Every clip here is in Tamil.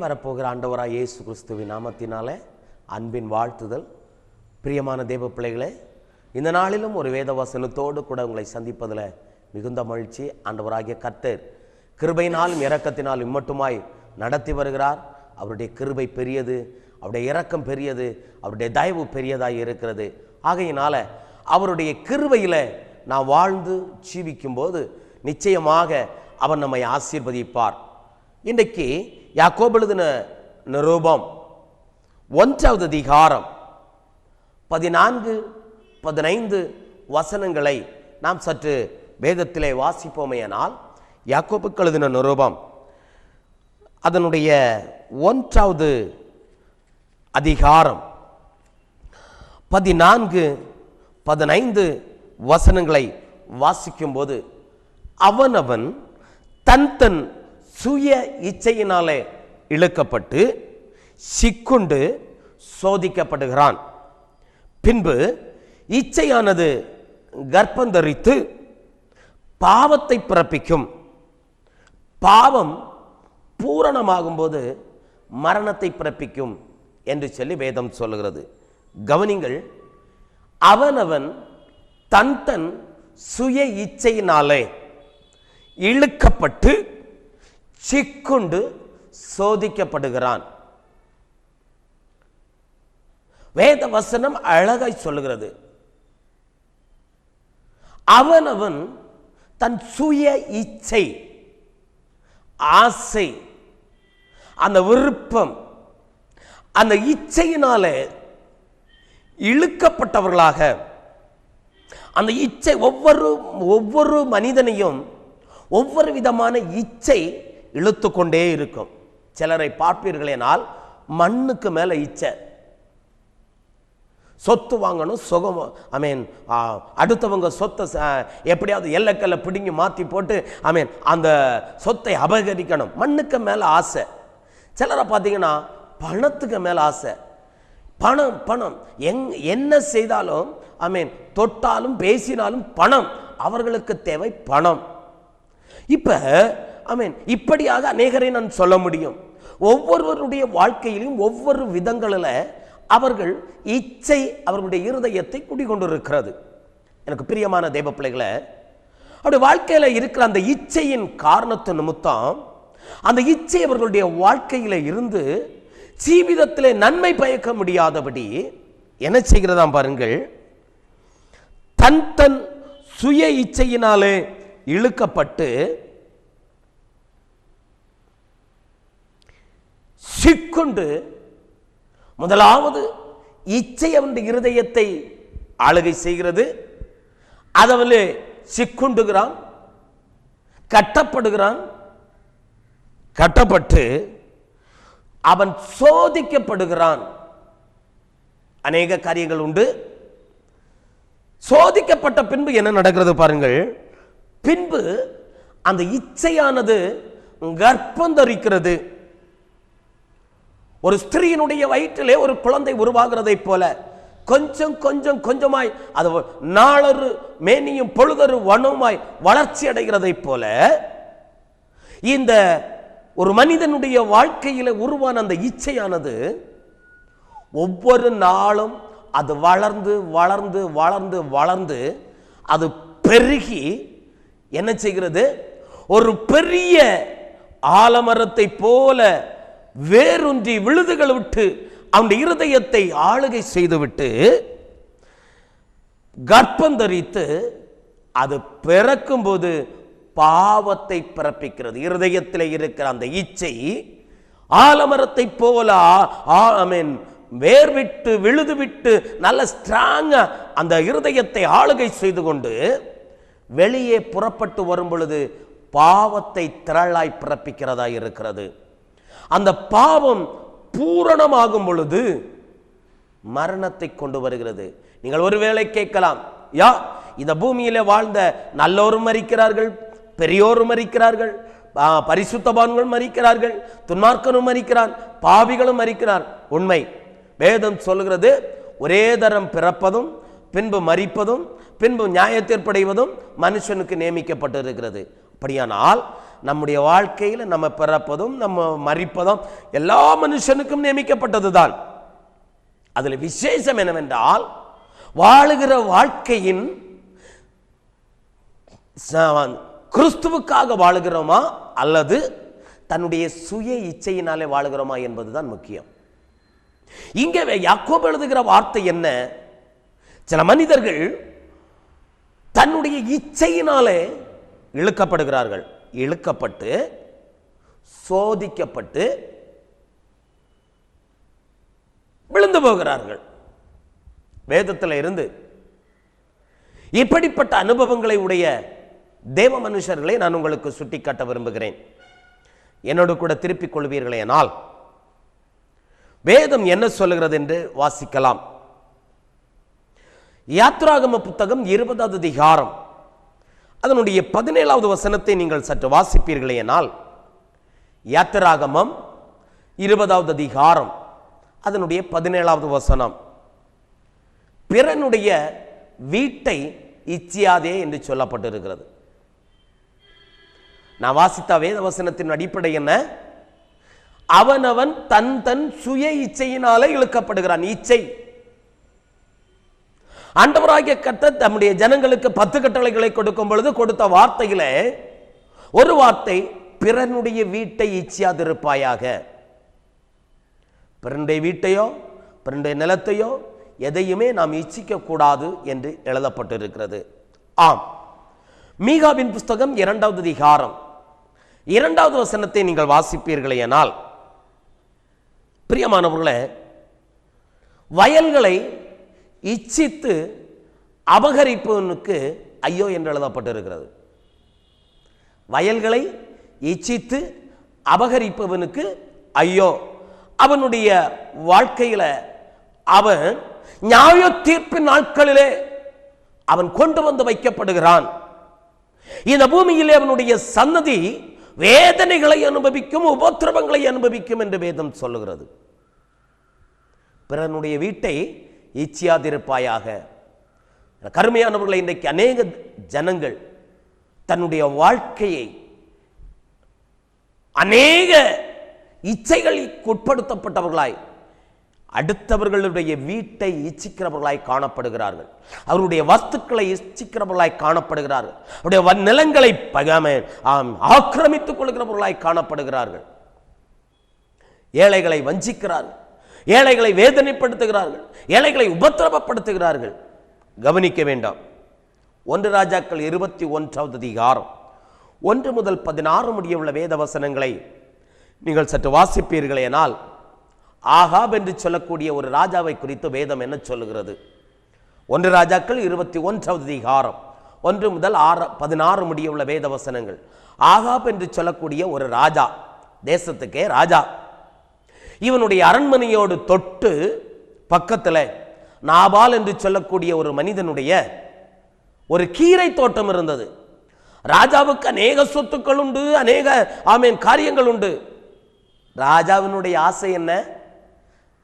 வரப்போகிற ஆண்டவராய் இயேசு கிறிஸ்துவின் நாமத்தினாலே அன்பின் வாழ்த்துதல். பிரியமான தேவ பிள்ளைகளே, இந்த நாளிலும் ஒரு வேத வசனத்தோடு கூட உங்களை சந்திப்பதில் மிகுந்த மகிழ்ச்சி. ஆண்டவராகிய கர்த்தர் கிருபையினாலும் இரக்கத்தினாலும் இம்மட்டுமாய் நடத்தி வருகிறார். அவருடைய கிருபை பெரியது, அவருடைய இரக்கம் பெரியது, அவருடைய தயவு பெரியதாய் இருக்கிறது. ஆகையினால அவருடைய கிருபையில் நாம் வாழ்ந்து ஜீவிக்கும் போது நிச்சயமாக அவர் நம்மை ஆசீர்வதிப்பார். இன்றைக்கு யாக்கோபு எழுதின நிருபம் 1வது அதிகாரம் 14-15 வசனங்களை நாம் சற்று வேதத்திலே வாசிப்போமேயானால், யாக்கோபுக்கு எழுதின நிருபம் அதனுடைய 1வது அதிகாரம் 14-15 வசனங்களை வாசிக்கும்போது, அவனவன் தன் தன் சுய இச்சையினாலே இழுக்கப்பட்டு சிக்குண்டு சோதிக்கப்படுகிறான். பின்பு இச்சையானது கர்ப்பந்தரித்து பாவத்தை பிறப்பிக்கும். பாவம் பூரணமாகும் போது மரணத்தை பிறப்பிக்கும் என்று சொல்லி வேதம் சொல்லுகிறது. கவனிங்கள், அவனவன் தன் தன் சுய இச்சையினாலே இழுக்கப்பட்டு சிக்குண்டு சோதிக்கப்படுகிறான். வேத வசனம் அழகாய் சொல்லுகிறது, அவனவன் தன் சுய இச்சை, ஆசை, அந்த விருப்பம், அந்த இச்சையினாலே இழுக்கப்பட்டவர்களாக, அந்த இச்சை ஒவ்வொரு மனிதனையும் ஒவ்வொரு விதமான இச்சை இழுத்து கொண்டே இருக்கும். சிலரை பார்ப்பீர்களேனால் மண்ணுக்கு மேல இச்சை, சொத்து வாங்கணும், சுகம், அடுத்தவங்க சொத்தை எப்படியாவது எல்லக்கல்ல பிடிங்கி மாற்றி போட்டு அந்த சொத்தை அபகரிக்கணும், மண்ணுக்கு மேலே ஆசை. சிலரை பார்த்தீங்கன்னா பணத்துக்கு மேலே ஆசை. பணம் பணம் என்ன செய்தாலும் தொட்டாலும் பேசினாலும் பணம், அவர்களுக்கு தேவை பணம். இப்படியாக அநேகரை நான் சொல்ல முடியும். ஒவ்வொருவருடைய வாழ்க்கையிலும் ஒவ்வொரு விதங்களில் அவர்கள் இச்சை அவர்களுடைய இருதயத்தை குடிகொண்டிருக்கிறது. எனக்கு பிரியமான தேவ பிள்ளைகளை, அவருடைய வாழ்க்கையில இருக்கிற அந்த இச்சையின் காரணத்து நிமித்தம் அந்த இச்சை அவர்களுடைய வாழ்க்கையில இருந்து ஜீவிதத்திலே நன்மை பயக்க முடியாதபடி என்ன செய்கிறதாம் பாருங்கள், தன் தன் சுய இச்சையினாலே இழுக்கப்பட்டு சிக்குண்டு, முதலாவது இச்சை அவனுடைய இருதயத்தை ஆளுகை செய்கிறது. அதவளே சிக்குண்டுகிறான், கட்டப்படுகிறான். கட்டப்பட்டு அவன் சோதிக்கப்படுகிறான். அநேக காரியங்கள் உண்டு. சோதிக்கப்பட்ட பின்பு என்ன நடக்கிறது பாருங்கள். பின்பு அந்த இச்சையானது கர்ப்பந்தரிக்கிறது. ஒரு ஸ்திரீயினுடைய வயிற்றிலே ஒரு குழந்தை உருவாகிறதை போல கொஞ்சம் கொஞ்சம் கொஞ்சமாய் அது நாளொரு மேனியும் பொழுதொரு வனமாய் வளர்ச்சி அடைகிறதை போல இந்த ஒரு மனிதனுடைய வாழ்க்கையில உருவான அந்த இச்சையானது ஒவ்வொரு நாளும் அது வளர்ந்து வளர்ந்து வளர்ந்து வளர்ந்து அது பெருகி என்ன செய்கிறது, ஒரு பெரிய ஆலமரத்தை போல வேரூன்றி விழுதுகள் விட்டு அவனுடைய இருதயத்தை ஆளுகை செய்துவிட்டு கர்ப்பந்தரித்து அது பிறக்கும் போது பாவத்தை பிறப்பிக்கிறது. இருதயத்தில் இருக்கிற அந்த இச்சை ஆலமரத்தை போல வேர் விட்டு விழுது விட்டு நல்ல ஸ்ட்ராங்கா அந்த இருதயத்தை ஆளுகை செய்து கொண்டு வெளியே புறப்பட்டு வரும் பொழுது பாவத்தை திரளாய் பிறப்பிக்கிறதா இருக்கிறது. அந்த பாவம் பூரணமாகும் பொழுது மரணத்தை கொண்டு வருகிறது. நீங்கள் ஒருவேளை கேட்கலாம், இந்த பூமியில வாழ்ந்த நல்லோரும் மரிக்கிறார்கள், பெரியோரும் மரிக்கிறார்கள், பரிசுத்தவான்களும் மரிக்கிறார்கள், துன்மார்க்கனும் மரிக்கிறான், பாவிகளும் மரிக்கிறார். உண்மை. வேதம் சொல்கிறது, ஒரே தரம் பிறப்பதும் பின்பு மரிப்பதும் பின்பு நியாயத்தீர்ப்படைவதும் மனுஷனுக்கு நியமிக்கப்பட்டிருக்கிறது. அப்படியானால் நம்முடைய வாழ்க்கையில் நம்ம பிறப்பதும் நம்ம மரிப்பதும் எல்லா மனுஷனுக்கும் நியமிக்கப்பட்டதுதான். அதில் விசேஷம் என்னவென்றால், வாழுகிற வாழ்க்கையின் கிறிஸ்துவுக்காக வாழுகிறோமா அல்லது தன்னுடைய சுய இச்சையினாலே வாழுகிறோமா என்பதுதான் முக்கியம். இங்கே யாக்கோபு எழுதுகிற வார்த்தை என்ன? சில மனிதர்கள் தன்னுடைய இச்சையினாலே இழுக்கப்படுகிறார்கள், இழுக்கப்பட்டு சோதிக்கப்பட்டு விழுந்து போகிறார்கள். வேதத்தில் இருந்து இப்படிப்பட்ட அனுபவங்களை உடைய தேவ மனுஷர்களை நான் உங்களுக்கு சுட்டிக்காட்ட விரும்புகிறேன். என்னோடு கூட திருப்பிக் கொள்வீர்களேனால் வேதம் என்ன சொல்லுகிறது என்று வாசிக்கலாம். யாத்ராகம புத்தகம் 20வது அதிகாரம் அதனுடைய 17வது வசனத்தை நீங்கள் சற்று வாசிப்பீர்களேனால், யாத்ராகமம் 20வது அதிகாரம் அதனுடைய 17வது வசனம், பிறனுடைய வீட்டை இச்சியாதே என்று சொல்லப்பட்டிருக்கிறது. நான் வாசித்த வேத வசனத்தின் அடிப்படை என்ன? அவனவன் தன் தன் சுய இச்சையினாலே இழுக்கப்படுகிறான். இச்சை. ஆண்டவராகிய கர்த்தர் தம்முடைய ஜனங்களுக்கு 10 கட்டளைகளை கொடுக்கும் பொழுது கொடுத்த வார்த்தையிலே ஒரு வார்த்தை, பிறனுடைய வீட்டை இச்சியாதிருப்பாயாக. பிறனுடைய வீட்டையோ பிறனுடைய நிலத்தையோ எதையுமே நாம் இச்சிக்க கூடாது என்று எழுதப்பட்டிருக்கிறது. ஆம், மீகாவின் புஸ்தகம் 2வது அதிகாரம் 2வது வசனத்தை நீங்கள் வாசிப்பீர்களேனால், பிரியமானவர்களே, வயல்களை இச்சித்து அபகரிப்பவனுக்கு ஐயோ என்று எழுதப்பட்டிருக்கிறது. வயல்களை இச்சித்து அபகரிப்பவனுக்கு ஐயோ. அவனுடைய வாழ்க்கையில அவன் நியாய தீர்ப்பின் நாட்களிலே அவன் கொண்டு வந்து வைக்கப்படுகிறான். இந்த பூமியிலே அவனுடைய சன்னதி வேதனைகளை அனுபவிக்கும், உபத்திரவங்களை அனுபவிக்கும் என்று வேதம் சொல்லுகிறது. பிறனுடைய வீட்டை இச்சியாதிருப்பாயாக. கருமையானவர்களை, இன்றைக்கு அநேக ஜனங்கள் தன்னுடைய வாழ்க்கையை அநேக இச்சைகளுக்கு உட்படுத்தப்பட்டவர்களாய் அடுத்தவர்களுடைய வீட்டை இச்சிக்கிறவர்களாய் காணப்படுகிறார்கள். அவருடைய வஸ்துக்களை இச்சிக்கிறவர்களாய் காணப்படுகிறார்கள். அவருடைய நிலங்களை ஆக்கிரமித்துக் கொள்கிறவர்களாய் காணப்படுகிறார்கள். ஏழைகளை வஞ்சிக்கிறார்கள், ஏழைகளை வேதனைப்படுத்துகிறார்கள், ஏழைகளை உபத்திரவப்படுத்துகிறார்கள். கவனிக்க வேண்டாம். 1 ராஜாக்கள் 21வது அதிகாரம் 1 முதல் 16 முடிய உள்ள வேத வசனங்களை நீங்கள் சற்று வாசிப்பீர்களேனால், ஆகாப் என்று சொல்லக்கூடிய ஒரு ராஜாவை குறித்து வேதம் என்ன சொல்லுகிறது? 1 ராஜாக்கள் 21வது அதிகாரம் 1 முதல் 16 முடிய உள்ள வேத வசனங்கள். ஆகாப் என்று சொல்லக்கூடிய ஒரு ராஜா, தேசத்துக்கே ராஜா. இவனுடைய அரண்மனையோடு தொட்டு பக்கத்தில் நாபால் என்று சொல்லக்கூடிய ஒரு மனிதனுடைய ஒரு கீரை தோட்டம் இருந்தது. ராஜாவுக்கு அநேக சொத்துக்கள் உண்டு, அநேக காரியங்கள் உண்டு. ராஜாவினுடைய ஆசை என்ன?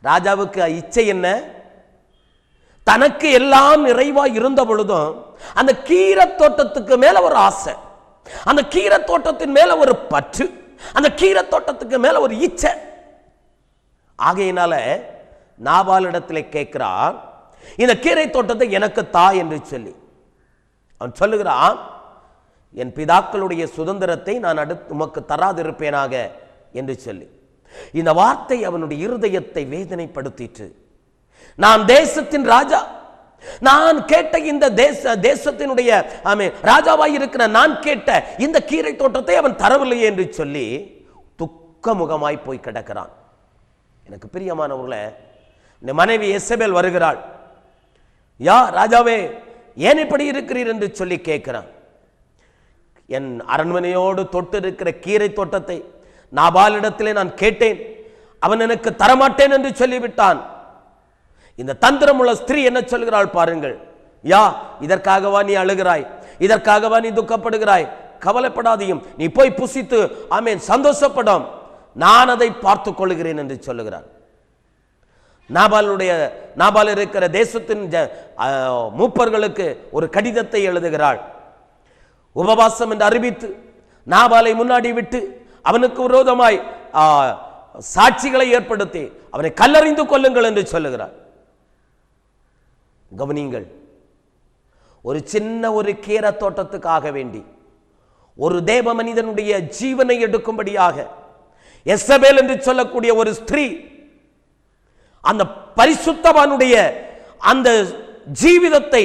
ராஜாவுக்கு இச்சை என்ன? தனக்கு எல்லாம் நிறைவாய் இருந்த பொழுதும் அந்த கீரை தோட்டத்துக்கு மேல ஒரு ஆசை, அந்த கீரை தோட்டத்தின் மேல ஒரு பற்று, அந்த கீரை தோட்டத்துக்கு மேல ஒரு இச்சை. ஆகையினால நாபாலிடத்திலே கேட்கிறான், இந்த கீரை தோட்டத்தை எனக்கு தா என்று சொல்லி. அவன் சொல்லுகிறான், என் பிதாக்களுடைய சுதந்திரத்தை நான் உமக்கு தராதிருப்பேனாக என்று சொல்லி. இந்த வார்த்தை அவனுடைய இருதயத்தை வேதனைப்படுத்திற்று. நான் தேசத்தின் ராஜா, நான் கேட்ட இந்த தேசத்தினுடைய ராஜாவாய் இருக்கிற நான் கேட்ட இந்த கீரை தோட்டத்தை அவன் தரவில்லை என்று சொல்லி துக்க முகமாய் போய் கிடக்கிறான். எனக்கு பிரியமானவர்களே, இந்த மனைவி எசபேல் வருகிறாள். யா ராஜாவே, ஏன் இப்படி இருக்கிறீர் என்று சொல்லி கேட்கிறான். என் அரண்மனையோடு தொட்டு இருக்கிற கீரை தோட்டத்தை நாபாலிடத்திலே நான் கேட்டேன், அவன் எனக்கு தரமாட்டேன் என்று சொல்லிவிட்டான். இந்த தந்திரமுள்ள ஸ்திரீ என்ன சொல்கிறாள் பாருங்கள். யா, இதற்காகவா நீ அழுகிறாய்? இதற்காகவா நீ துக்கப்படுகிறாய்? கவலைப்படாதையும், நீ போய் புசித்து சந்தோஷப்படும், நான் அதை பார்த்துக் கொள்கிறேன் என்று சொல்லுகிறான். நாபால் இருக்கிற தேசத்தின் மூப்பர்களுக்கு ஒரு கடிதத்தை எழுதுகிறாள். உபவாசம் என்று அறிவித்து நாபாலை முன்னாடி விட்டு அவனுக்கு விரோதமாய் சாட்சிகளை ஏற்படுத்தி அவனை கல்லறிந்து கொல்லுங்கள் என்று சொல்லுகிறார். கவனிங்கள், ஒரு சின்ன ஒரு கீரை தோட்டத்துக்காக வேண்டி ஒரு தேவ மனிதனுடைய ஜீவனை எடுக்கும்படியாக எசபேல் என்று சொல்லக்கூடிய ஒரு ஸ்திரீ அந்த பரிசுத்தவானுடைய அந்த ஜீவிதத்தை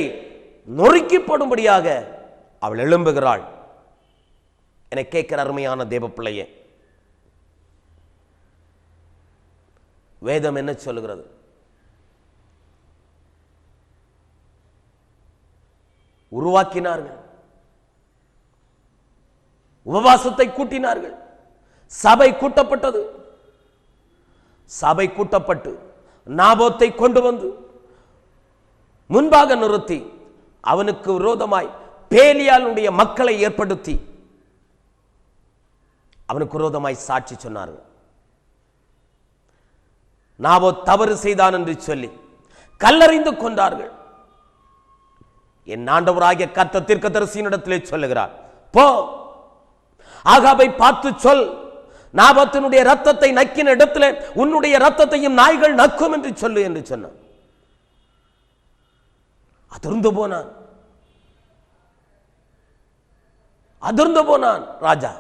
நொறுக்கிப்படும்படியாக அவள் எழும்புகிறாள். என கேட்கிற அருமையான தேவ பிள்ளையே, வேதம் என்ன சொல்லுகிறது? உருவாக்கினார்கள், உபவாசத்தை கூட்டினார்கள், சபை கூட்டப்பட்டது. சபை கூட்டப்பட்டு நாபோத்தை கொண்டு வந்து முன்பாக நிறுத்தி அவனுக்கு விரோதமாய் பேலியாளுடைய மக்களை ஏற்படுத்தி அவனுக்கு விரோதமாய் சாட்சி சொன்னார்கள். நாபோத் தவறு செய்தான் என்று சொல்லி கல்லறிந்து கொண்டார்கள். என் ஆண்டவராகிய கர்த்தர் தீர்க்கதரிசியினிடத்திலே சொல்லுகிறார், போ, ஆகாபை பார்த்து சொல், நாபோத்தினுடைய ரத்தத்தை நக்கின இடத்துல உன்னுடைய ரத்தத்தையும் நாய்கள் நக்கும் என்று சொல்லு என்று சொன்னான். அதிர்ந்து போனான் ராஜா.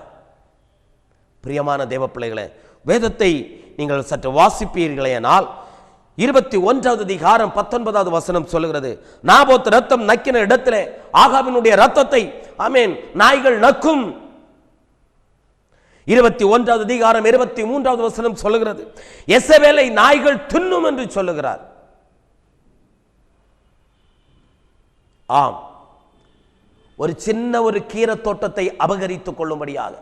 பிரியமான தேவ பிள்ளைகளே, வேதத்தை நீங்கள் சற்று வாசிப்பீர்களேனால் 21வது அதிகாரம் 19வது வசனம் சொல்லுகிறது, நாபோத் ரத்தம் நக்கின இடத்திலே ஆகாபினுடைய ரத்தத்தை ஆமென் நாய்கள் நக்கும். 21வது அதிகாரம் 23வது வசனம் சொல்லுகிறது, எசபேலை நாய்கள் தின்னும் என்று சொல்லுகிறார். ஆம், ஒரு சின்ன ஒரு கீரை தோட்டத்தை அபகரித்துக் கொள்ளும்படியாக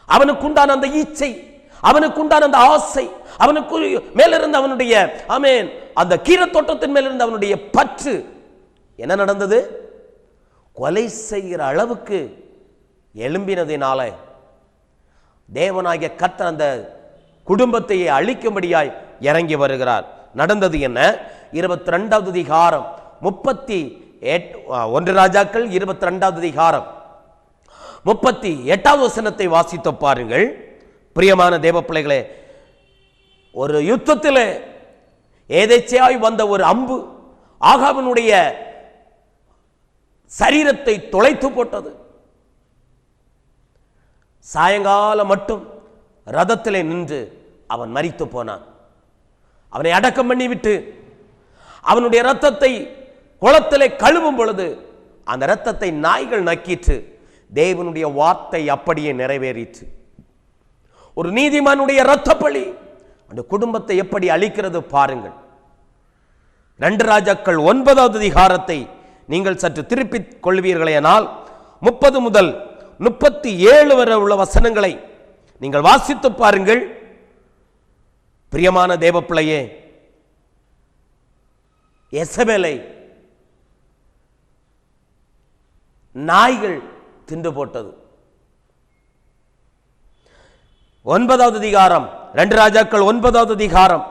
அவனுக்குண்டான அந்த ஈச்சை, அவனுக்குண்டான அந்த ஆசை, அவனுக்கு மேலிருந்து அவனுடைய ஆமென் அந்த கீரை தோட்டத்தின் மேலிருந்து அவனுடைய பற்று என்ன நடந்தது? கொலை செய்கிற அளவுக்கு எழும்பினதினால தேவனாகிய கர்த்தர் அந்த குடும்பத்தை அழிக்கும்படியாய் இறங்கி வருகிறார். நடந்தது என்ன? 22வது அதிகாரம் 1 ராஜாக்கள் 22வது அதிகாரம் 38வது வசனத்தை வாசித்து பாருங்கள். பிரியமான தேவ பிள்ளைகளே, ஒரு யுத்தத்தில் ஏதேச்சையாய் வந்த ஒரு அம்பு ஆகாபினுடைய சரீரத்தை தொலைத்து போட்டது. சாயங்காலம் மட்டும் ரதத்திலே நின்று அவன் மரித்து போனான். அவனை அடக்கம் பண்ணிவிட்டு அவனுடைய ரத்தத்தை குளத்திலே கழுவும் பொழுது அந்த ரத்தத்தை நாய்கள் நக்கிற்று. தேவனுடைய வார்த்தை அப்படியே நிறைவேறிற்று. ஒரு நீதிமானுடைய இரத்தப்பழி அந்த குடும்பத்தை எப்படி அழிக்கிறது பாருங்கள். 2 ராஜாக்கள் 9வது அதிகாரத்தை நீங்கள் சற்று திருப்பிக் கொள்வீர்களேனால் 30 முதல் 37 வரை உள்ள வசனங்களை நீங்கள் வாசித்து பாருங்கள். பிரியமான தேவ பிள்ளையே, எசபேலை நாய்கள் தின்று போட்டது. 9வது அதிகாரம் 2 ராஜாக்கள் 9வது அதிகாரம்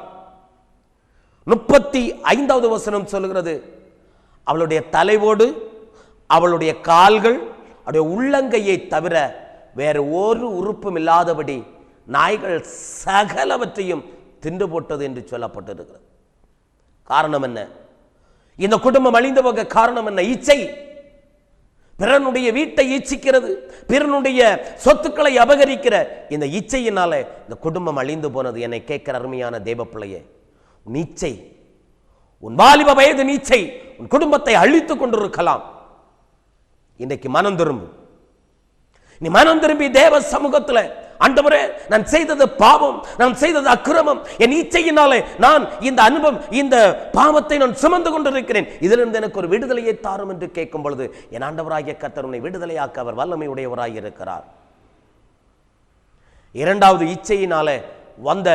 35வது வசனம் சொல்லுகிறது, அவளுடைய தலைவோடு அவளுடைய கால்கள் அவருடைய உள்ளங்கையை தவிர வேறு ஒரு உறுப்பும் இல்லாதபடி நாய்கள் சகலவற்றையும் தின்று போட்டது என்று சொல்லப்பட்டிருக்கிறது. காரணம் என்ன? இந்த குடும்பம் அழிந்து போக காரணம் என்ன? இச்சை. பிறனுடைய வீட்டை ஈச்சிக்கிறது, பிறனுடைய சொத்துக்களை அபகரிக்கிற இந்த இச்சையினால இந்த குடும்பம் அழிந்து போனது. என்னை கேட்கிற அருமையான தேவ பிள்ளையே, உன் இச்சை, உன் வாலிப வயது நீச்சை உன் குடும்பத்தை அழித்துக் கொண்டிருக்கலாம். இன்றைக்கு மனம் திரும்பு. நீ மனம் திரும்பி தேவ சமூகத்தில், ஆண்டவரே, நான் செய்தது பாவம், நான் செய்தது அக்கிரமம், என் இச்சையினாலே நான் இந்த அனுபவம், இந்த பாவத்தை நான் சுமந்து கொண்டிருக்கிறேன், இதிலிருந்து எனக்கு ஒரு விடுதலையை தாரும் என்று கேட்கும் பொழுது என் ஆண்டவராகிய கர்த்தர் உன்னை விடுதலையாக்க அவர் வல்லமை உடையவராய் இருக்கிறார். 2வது இச்சையினாலே வந்த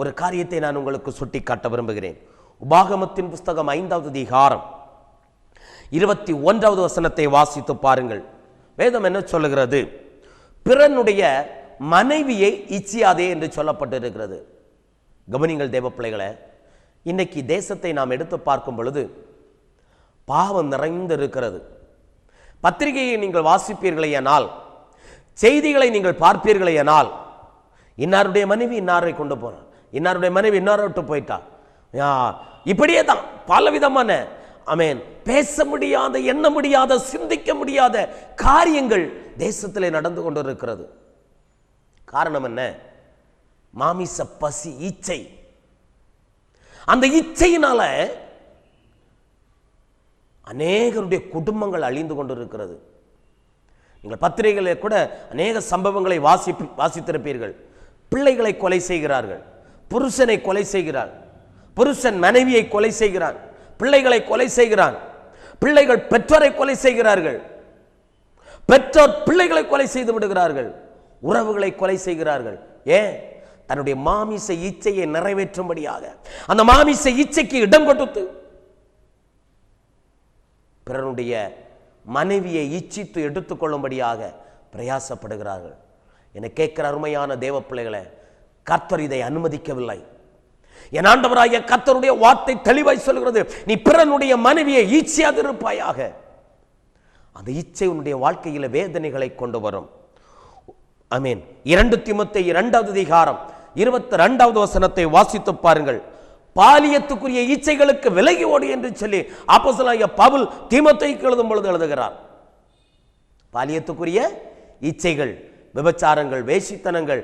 ஒரு காரியத்தை நான் உங்களுக்கு சுட்டி காட்ட விரும்புகிறேன். உபாகமத்தின் புஸ்தகம் 5வது அதிகாரம் 21வது வசனத்தை வாசித்து பாருங்கள். வேதம் என்ன சொல்லுகிறது? பிறனுடைய மனைவியை இச்சியாதே என்று சொல்லப்பட்டிருக்கிறது. கவனிங்கள் தேவ பிள்ளைகளே, இன்னைக்கு தேசத்தை நாம் எடுத்து பார்க்கும் பொழுது பாவம் நிறைந்து இருக்கிறது. பத்திரிகையை நீங்கள் வாசிப்பீர்களேயானால் செய்திகளை நீங்கள் பார்ப்பீர்களே ஆனால், இன்னாருடைய மனைவி இன்னாரை கொண்டு போனார், இன்னாருடைய மனைவி இன்னாரை விட்டு போயிட்டார், இப்படியே தான் பலவிதமான பேச முடியாத, எண்ண முடியாத, சிந்திக்க முடியாத காரியங்கள் தேசத்திலே நடந்து கொண்டிருக்கிறது. காரணம் என்ன? மாமிச பசி, இச்சை. அந்த இச்சையினால அநேகருடைய குடும்பங்கள் அழிந்து கொண்டிருக்கிறது. நீங்கள் பத்திரிகைகளில் கூட அநேக சம்பவங்களை வாசித்திருப்பீர்கள். பிள்ளைகளை கொலை செய்கிறார்கள், புருஷனை கொலை செய்கிறார், புருஷன் மனைவியை கொலை செய்கிறான், பிள்ளைகளை கொலை செய்கிறான், பிள்ளைகள் பெற்றோரை கொலை செய்கிறார்கள், பெற்றோர் பிள்ளைகளை கொலை செய்து விடுகிறார்கள், உறவுகளை கொலை செய்கிறார்கள். ஏன்? தன்னுடைய மாமிச இச்சையை நிறைவேற்றும்படியாக, அந்த மாமிச இச்சைக்கு இடம் கொடுத்து பிறனுடைய மனைவியை இச்சித்து எடுத்துக்கொள்ளும்படியாக பிரயாசப்படுகிறார்கள். என்னை கேட்கிற அருமையான தேவ பிள்ளைகளை, கர்த்தர் இதை அனுமதிக்கவில்லை. என் ஆண்டவராகிய கர்த்தருடைய வார்த்தை தெளிவாய் சொல்கிறது, நீ பிறனுடைய மனைவியை ஈச்சியாதிருப்பாயாக. அந்த இச்சை உன்னுடைய வாழ்க்கையில் வேதனைகளை கொண்டு வரும். ஆமென். 2 தீமோத்தேயு 2வது அதிகாரம் 22வது வசனத்தை வாசித்து பாருங்கள். பாலியத்துக்குரிய இச்சைகளுக்கு விலகி ஓடு என்று சொல்லி அப்போஸ்தலனாகிய பவுல் தீமோத்தேயுக்கு எழுதும் பொழுது எழுதுகிறார். பாலியத்துக்குரிய இச்சைகள், விபச்சாரங்கள், வேசித்தனங்கள்,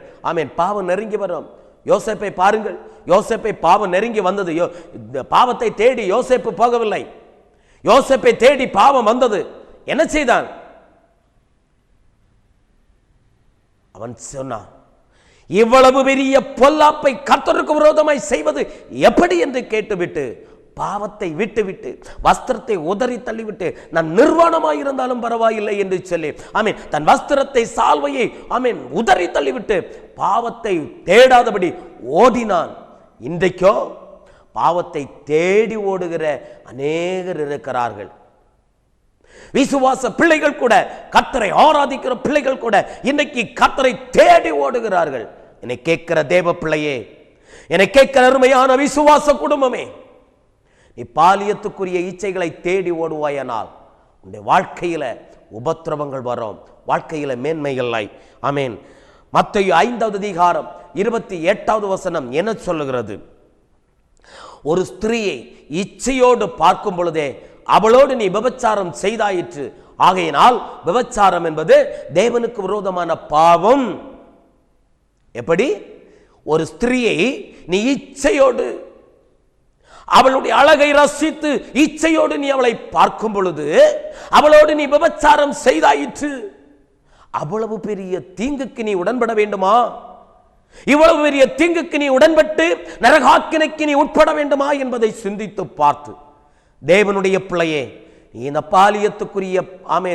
பாவம் நெருங்கி வரும். யோசேப்பை பாருங்கள், யோசேப்பை பாவம் நெருங்கி வந்தது. பாவத்தை தேடி யோசேப்பு போகவில்லை, யோசேப்பை தேடி பாவம் வந்தது. என்ன செய்தான்? அவன் சொன்னான், இவ்வளவு பெரிய பொல்லாப்பை கர்த்தருக்கு விரோதமாய் செய்வது எப்படி என்று கேட்டுவிட்டு பாவத்தை விட்டுவிட்டு வஸ்திரத்தை உதறி தள்ளிவிட்டு, நான் நிர்வாணமாய் இருந்தாலும் பரவாயில்லை என்று சொல்லி தன் வஸ்திரத்தை, சால்வையை உதறி தள்ளிவிட்டு பாவத்தை தேடாதபடி ஓடினான். இன்றைக்கோ பாவத்தை தேடி ஓடுகிற அநேகர் இருக்கிறார்கள். விசுவாச பிள்ளைகள் கூட, கர்த்தரை ஆராதிக்கிற பிள்ளைகள் கூட இன்னைக்கு கர்த்தரை தேடி ஓடுகிறார்கள். என்னை கேட்கிற தேவ பிள்ளையே, என்னை கேட்கிற அருமையான விசுவாச குடும்பமே, நீ பாலியத்துக்குரிய இச்சைகளை தேடி ஓடுவாயனால் உன்னுடைய வாழ்க்கையில உபத்திரவங்கள் வரும், வாழ்க்கையில மேன்மை இல்லை. ஆமென். மத்தேயு 5வது அதிகாரம் 28வது வசனம் என்ன சொல்லுகிறது? ஒரு ஸ்திரீயை இச்சையோடு பார்க்கும் பொழுதே அவளோடு நீ விபச்சாரம் செய்தாயிற்று, ஆகையினால் விபச்சாரம் என்பது தேவனுக்கு விரோதமான பாவம். எப்படி? ஒரு ஸ்திரீயை நீ இச்சையோடு, அவளுடைய அழகை ரசித்து இச்சையோடு நீ அவளை பார்க்கும் பொழுது அவளோடு நீ விபச்சாரம் செய்தாயிற்று. அவ்வளவு பெரிய தீங்குக்கு நீ உடன்பட வேண்டுமா? இவ்வளவு பெரிய தீங்குக்கு நீ உடன்பட்டு நரகாக்கினைக்கு நீ உட்பட வேண்டுமா என்பதை சிந்தித்து பார்த்து, தேவனுடைய பிள்ளையே, நீ இந்த பாலியத்துக்குரிய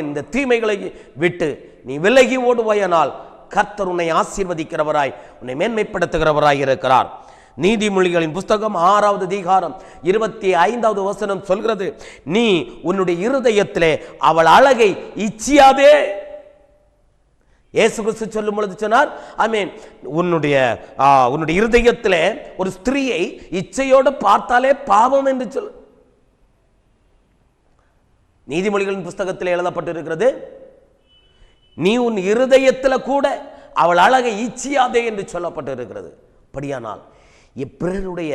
இந்த தீமைகளை விட்டு நீ விலகி ஓடுவாயனால் கர்த்தர் உன்னை ஆசீர்வதிக்கிறவராய், உன்னை மேன்மைப்படுத்துகிறவராய் இருக்கிறார். நீதிமொழிகளின் புஸ்தகம் 6வது அதிகாரம் 25வது வசனம் சொல்கிறது, நீ உன்னுடைய இருதயத்திலே அவள் அழகை இச்சியாதே. இயேசு கிறிஸ்து சொல்லும் பொழுது சொன்னார், உன்னுடைய இருதயத்திலே ஒரு ஸ்திரீயை இச்சையோடு பார்த்தாலே பாவம் என்று சொல். நீதிமொழிகளின் புஸ்தகத்தில் எழுதப்பட்டிருக்கிறது, நீ உன் இருதயத்தில் கூட அவள் அழகை இச்சியாதே என்று சொல்லப்பட்டிருக்கிறது. அப்படியானால் பிறருடைய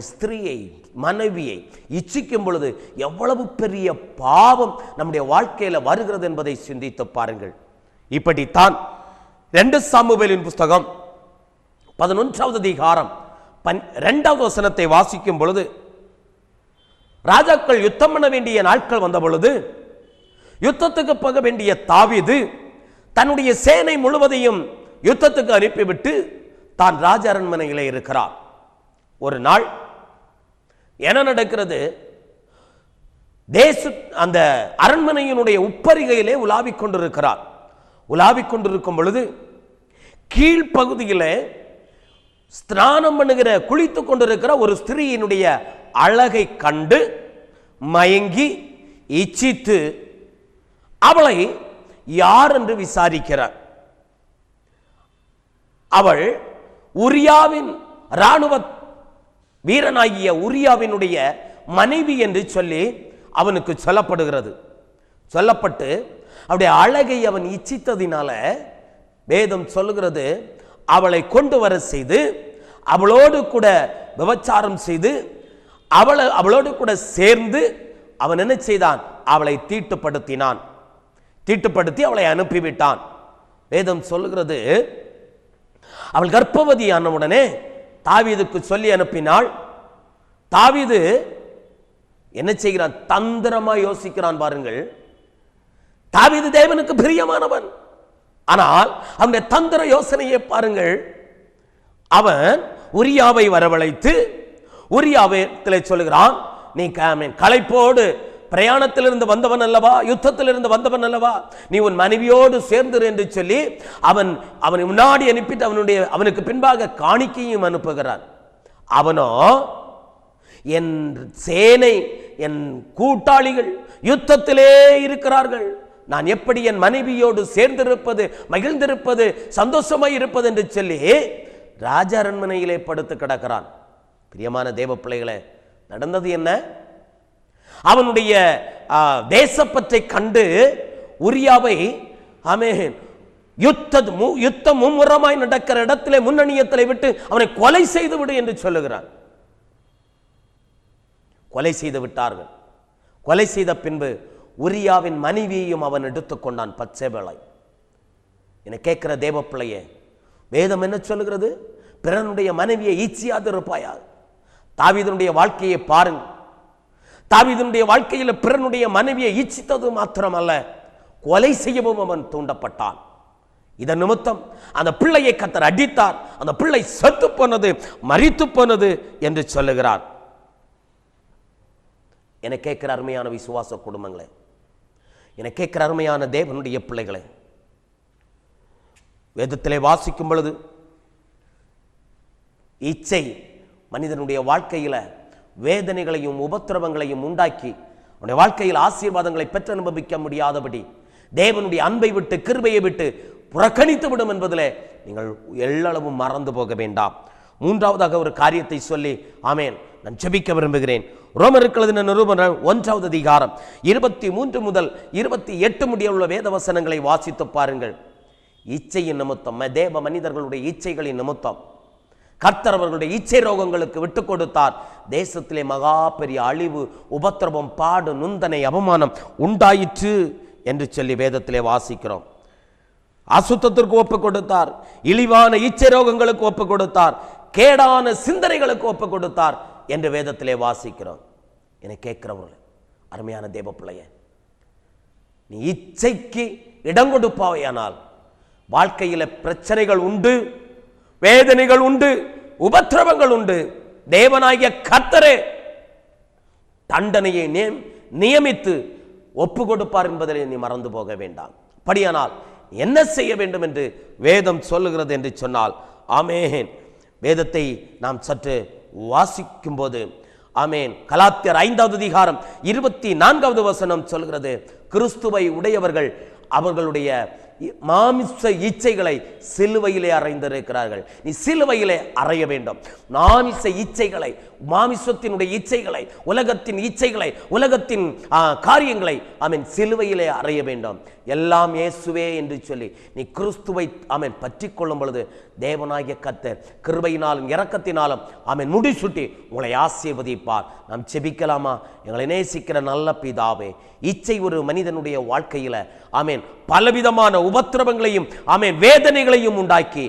ஸ்திரீயை, மனைவியை இச்சிக்கும் பொழுது எவ்வளவு பெரிய பாவம் நம்முடைய வாழ்க்கையில வருகிறது என்பதை சிந்தித்து பாருங்கள். இப்படித்தான் 2 சாமுவேலின் புஸ்தகம் 11வது அதிகாரம் 2வது வசனத்தை வாசிக்கும் பொழுது, ராஜாக்கள் யுத்தம் பண்ண வேண்டிய நாட்கள் வந்த பொழுது யுத்தத்துக்கு போக வேண்டிய தாவீது தன்னுடைய சேனை முழுவதையும் யுத்தத்துக்கு அனுப்பிவிட்டு தான் ராஜ அரண்மனையிலே இருக்கிறார். ஒரு நாள் என்ன நடக்கிறது? அந்த அரண்மனையினுடைய உப்பரிகையிலே உலாவிக் கொண்டிருக்கிறார். உலாவிக் கொண்டிருக்கும் பொழுது கீழ்ப்பகுதியிலே ஸ்நானம் பண்ணுகிற, குளித்துக் கொண்டிருக்கிற ஒரு ஸ்திரீயினுடைய அழகை கண்டு மயங்கி இச்சித்து அவளை யார் என்று விசாரிக்கிறார். அவள் உரியாவின் இராணுவ வீரனாகிய உரியாவினுடைய மனைவி என்று சொல்லி அவனுக்கு சொல்லப்படுகிறது. சொல்லப்பட்டு அவருடைய அழகை அவன் இச்சித்ததினால வேதம் சொல்லுகிறது, அவளை கொண்டு வர செய்து அவளோடு கூட விபச்சாரம் செய்து அவளோடு கூட சேர்ந்து அவன் என்ன செய்தான்? அவளை தீட்டுப்படுத்தினான். தீட்டுப்படுத்தி அவளை அனுப்பிவிட்டான். வேதம் சொல்லுகிறது, அவள் கர்ப்பவதியான உடனே தாவீதுக்கு சொல்லி அனுப்பினாள். தாவீது என்ன செய்கிறான்? தந்திரமா யோசிக்கிறான். பாருங்கள், தாவீது தேவனுக்கு பிரியமானவன். ஆனால் அவனுடைய தந்திர யோசனையை பாருங்கள். அவன் உரியாவை வரவழைத்து உரியாவை சொல்லுகிறான், நீ களைப்போடு பிரயாணத்திலிருந்து வந்தவன் அல்லவா, யுத்தத்திலிருந்து வந்தவன் அல்லவா, நீ உன் மனைவியோடு சேர்ந்து என்று சொல்லி அவனை முன்னாடி அனுப்பிட்டு அவனுக்கு பின்பாக காணிக்கையும் அனுப்புகிறான். அவனோ, என் சேனை, என் கூட்டாளிகள் யுத்தத்திலே இருக்கிறார்கள், நான் எப்படி என் மனைவியோடு சேர்ந்திருப்பது, மகிழ்ந்திருப்பது, சந்தோஷமாய் இருப்பது என்று சொல்லி ராஜ அரண்மனையிலே படுத்து கிடக்கிறான். பிரியமான தேவ பிள்ளைகளே, நடந்தது என்ன? அவனுடைய தேசப்பற்றை கண்டு உரியாவை யுத்தம் மும்முரமாய் நடக்கிற இடத்திலே முன்னணியத்திலே விட்டு அவனை கொலை செய்து விடு என்று சொல்லுகிறான். கொலை செய்து விட்டார்கள். கொலை செய்த பின்பு உரியாவின் மனைவியையும் அவன் எடுத்துக்கொண்டான். பச்சைவேளை. என கேட்கிற தேவ பிள்ளையே, வேதம் என்ன சொல்லுகிறது? பிறனுடைய மனைவியை ஈச்சியாது இருப்பாயா? தாவீதுடைய வாழ்க்கையை பாருங்க. தாவீதுடைய வாழ்க்கையில் பிறனுடைய மனைவியை ஈச்சித்தது மாத்திரமல்ல, கொலை செய்யவும் அவன் தூண்டப்பட்டான். இதன் நிமித்தம் அந்த பிள்ளையை கர்த்தர் அடித்தார். அந்த பிள்ளை செத்து போனது, மரித்து போனது என்று சொல்லுகிறார். என கேட்கிற அருமையான விசுவாச குடும்பங்களே, என கேட்கிற அருமையான தேவனுடைய பிள்ளைகளே, வேதத்திலே வாசிக்கும் பொழுது இச்சை மனிதனுடைய வாழ்க்கையில வேதனைகளையும் உபத்திரவங்களையும் உண்டாக்கி அவனுடைய வாழ்க்கையில் ஆசீர்வாதங்களை பெற்று அனுபவிக்க முடியாதபடி தேவனுடைய அன்பை விட்டு கிருபையை விட்டு புறக்கணித்து விடும் என்பதிலே நீங்கள் எல்லளவும் மறந்து போக வேண்டாம். மூன்றாவதாக ஒரு காரியத்தை சொல்லி ஆமேன் நான் ஜெபிக்க விரும்புகிறேன். ரோமருக்கு எழுதின நிருபம் 1வது அதிகாரம் 23 முதல் 28 முடிய உள்ள வேத வசனங்களை வாசித்து பாருங்கள். இச்சையின் நிமித்தம், தேவ மனிதர்களுடைய இச்சைகளின் நிமித்தம் கர்த்தர் அவர்களுடைய இச்சை ரோகங்களுக்கு விட்டு கொடுத்தார். தேசத்திலே மகா பெரிய அழிவு, உபத்திரவம், பாடு, நுந்தனை, அவமானம் உண்டாயிற்று என்று சொல்லி வேதத்திலே வாசிக்கிறோம். அசுத்தத்திற்கு ஒப்பு கொடுத்தார், இழிவான இச்சை ரோகங்களுக்கு ஒப்பு கொடுத்தார், கேடான சிந்தனைகளுக்கு ஒப்பு கொடுத்தார் என்று வேதத்திலே வாசிக்கிறோம். என கேட்கிறவர்கள் அருமையான தேவ பிள்ளைய, நீ இச்சைக்கு இடம் கொடுப்பாவையானால் வாழ்க்கையில பிரச்சனைகள் உண்டு, வேதனைகள் உண்டு, உபத்திரவங்கள் உண்டு. தேவனாகிய கர்த்தரே தண்டனையை நியமித்து ஒப்பு கொடுப்பார் என்பதிலே நீ மறந்து போக வேண்டாம். அப்படியானால் என்ன செய்ய வேண்டும் என்று வேதம் சொல்லுகிறது என்று சொன்னால், ஆமேன், வேதத்தை நாம் சற்று வாசிக்கும் போது ஆமேன், கலாத்தியர் 5வது அதிகாரம் 24வது வசனம் சொல்கிறது, கிறிஸ்துவை உடையவர்கள் அவர்களுடைய மாமிச இச்சைகளை சிலுவையிலே அறைந்திருக்கிறார்கள். நீ சிலுவையிலே அறைய வேண்டும். மாமிச இச்சைகளை, மாமிசத்தினுடைய இச்சைகளை, உலகத்தின் இச்சைகளை, உலகத்தின் காரியங்களை ஆமென் சிலுவையிலே அறைய வேண்டும். எல்லாம் இயேசுவே என்று சொல்லி நீ கிறிஸ்துவை ஆமென் பற்றி கொள்ளும் பொழுது தேவனாகிய கர்த்தர் கிருபையினாலும் இரக்கத்தினாலும் ஆமென் முடிசூட்டி உங்களை ஆசீர்வதிப்பார். நாம் செபிக்கலாமா? எங்களை நேசிக்கிற நல்ல பிதாவே, இச்சை ஒரு மனிதனுடைய வாழ்க்கையில ஆமென் பலவிதமான உபத்திரவங்களையும் ஆமென் வேதனைகளையும் உண்டாக்கி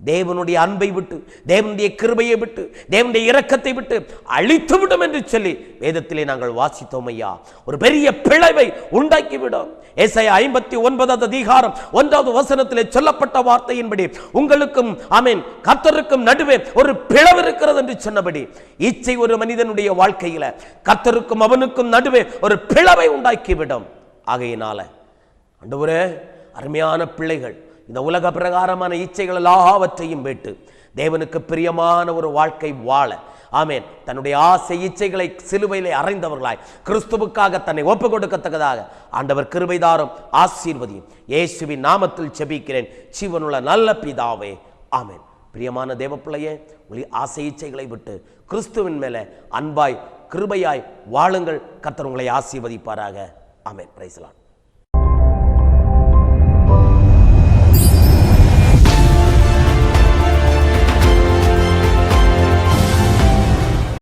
தேவனுடைய அன்பை விட்டு, தேவனுடைய கிருபையை விட்டு, தேவனுடைய இரக்கத்தை விட்டு அழித்து விடும் என்று சொல்லி வேதத்திலே நாங்கள் வாசித்தோம் ஐயா. ஒரு பெரிய பிளவை உண்டாக்கிவிடும். ஏசாயா 59வது அதிகாரம் 1வது வசனத்திலே சொல்லப்பட்ட வார்த்தையின்படி உங்களுக்கும் ஆமென் கர்த்தருக்கும் நடுவே ஒரு பிளவு இருக்கிறது என்று சொன்னபடி இச்சை ஒரு மனிதனுடைய வாழ்க்கையில கர்த்தருக்கும் அவனுக்கும் நடுவே ஒரு பிளவை உண்டாக்கிவிடும். ஆகையினால ஆண்டவரே, அருமையான பிள்ளைகள் இந்த உலக பிரகாரமான இச்சைகள் எல்லாவற்றையும் விட்டு தேவனுக்கு பிரியமான ஒரு வாழ்க்கை வாழ ஆமென் தன்னுடைய ஆசை இச்சைகளை சிலுவையிலே அறைந்தவர்களாய் கிறிஸ்துவுக்காக தன்னை ஒப்பு கொடுக்கத்தக்கதாக ஆண்டவர் கிருபைதாரும் ஆசீர்வதியும் இயேசுவின் நாமத்தில் ஜெபிக்கிறேன் ஜீவனுள்ள நல்ல பிதாவே, ஆமென். பிரியமான தேவ பிள்ளையே, ஆசை இச்சைகளை விட்டு கிறிஸ்துவின் மேலே அன்பாய் கிருபையாய் வாழுங்கள். கர்த்தர் உங்களை ஆசீர்வதிப்பாராக. ஆமென். Praise the Lord.